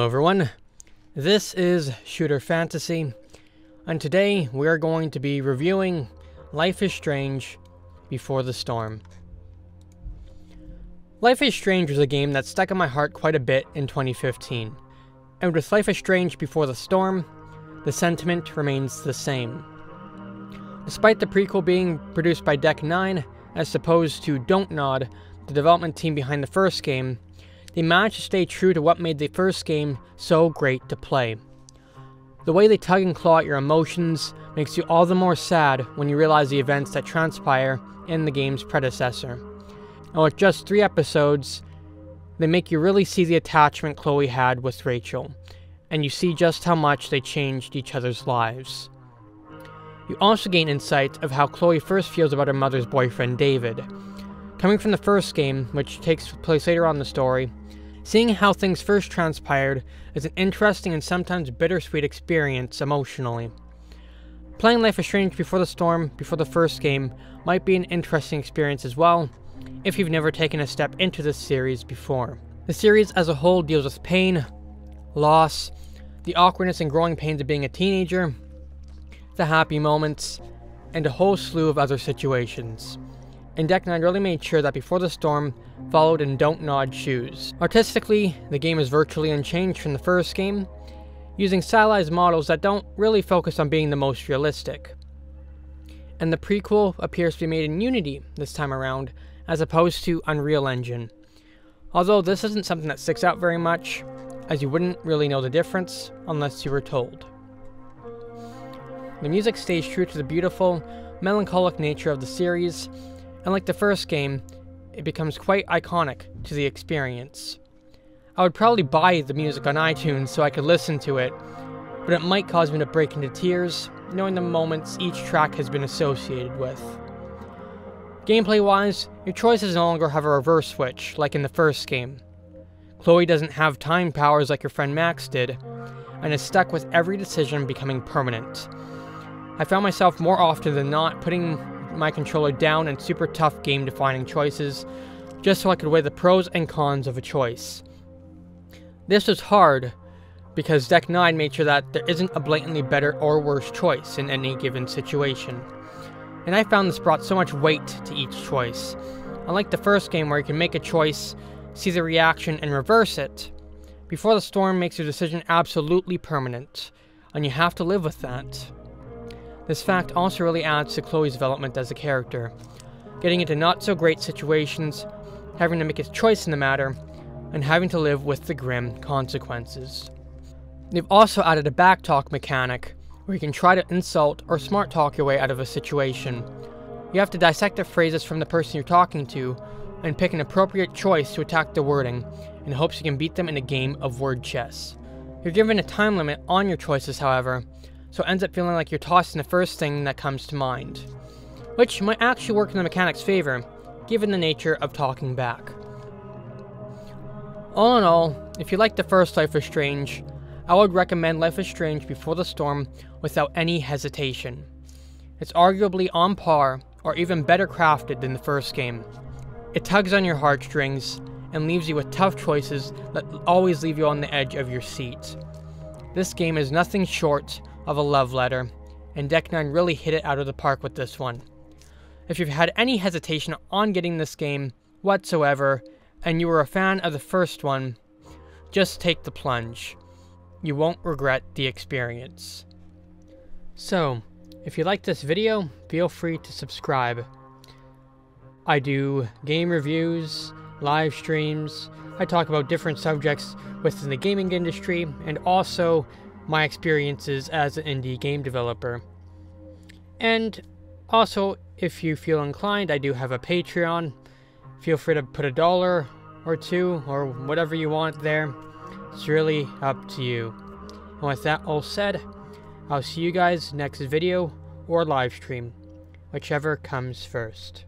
Hello everyone, this is Shooter Fantasy, and today we are going to be reviewing Life is Strange Before the Storm. Life is Strange was a game that stuck in my heart quite a bit in 2015, and with Life is Strange Before the Storm, the sentiment remains the same. Despite the prequel being produced by Deck 9, as opposed to Don't Nod, the development team behind the first game, they managed to stay true to what made the first game so great to play. The way they tug and claw at your emotions makes you all the more sad when you realize the events that transpire in the game's predecessor. And with just 3 episodes, they make you really see the attachment Chloe had with Rachel, and you see just how much they changed each other's lives. You also gain insight of how Chloe first feels about her mother's boyfriend, David. Coming from the first game, which takes place later on in the story, seeing how things first transpired is an interesting and sometimes bittersweet experience emotionally. Playing Life is Strange Before the Storm before the first game might be an interesting experience as well, if you've never taken a step into this series before. The series as a whole deals with pain, loss, the awkwardness and growing pains of being a teenager, the happy moments, and a whole slew of other situations. And Deck 9 really made sure that Before the Storm followed in Don't Nod shoes. Artistically, the game is virtually unchanged from the first game, using stylized models that don't really focus on being the most realistic. And the prequel appears to be made in Unity this time around, as opposed to Unreal Engine. Although this isn't something that sticks out very much, as you wouldn't really know the difference unless you were told. The music stays true to the beautiful, melancholic nature of the series, and like the first game, it becomes quite iconic to the experience. I would probably buy the music on iTunes so I could listen to it, but it might cause me to break into tears, knowing the moments each track has been associated with. Gameplay-wise, your choices no longer have a reverse switch, like in the first game. Chloe doesn't have time powers like her friend Max did, and is stuck with every decision becoming permanent. I found myself more often than not putting my controller down in super tough game-defining choices, just so I could weigh the pros and cons of a choice. This was hard, because Deck 9 made sure that there isn't a blatantly better or worse choice in any given situation. And I found this brought so much weight to each choice. Unlike the first game where you can make a choice, see the reaction, and reverse it, Before the Storm makes your decision absolutely permanent, and you have to live with that. This fact also really adds to Chloe's development as a character, getting into not-so-great situations, having to make a choice in the matter, and having to live with the grim consequences. They've also added a backtalk mechanic, where you can try to insult or smart-talk your way out of a situation. You have to dissect the phrases from the person you're talking to, and pick an appropriate choice to attack the wording, in hopes you can beat them in a game of word chess. You're given a time limit on your choices, however, so it ends up feeling like you're tossing the first thing that comes to mind, which might actually work in the mechanic's favor, given the nature of talking back. All in all, if you like the first Life is Strange, I would recommend Life is Strange Before the Storm without any hesitation. It's arguably on par, or even better crafted than the first game. It tugs on your heartstrings, and leaves you with tough choices that always leave you on the edge of your seat. This game is nothing short of a love letter, and Deck 9 really hit it out of the park with this one. If you've had any hesitation on getting this game whatsoever, and you were a fan of the first one, just take the plunge. You won't regret the experience. So, if you like this video, feel free to subscribe. I do game reviews, live streams, I talk about different subjects within the gaming industry, and also my experiences as an indie game developer. And also, if you feel inclined, I do have a Patreon. Feel free to put $1 or $2 or whatever you want there. It's really up to you. And with that all said, I'll see you guys next video or live stream, whichever comes first.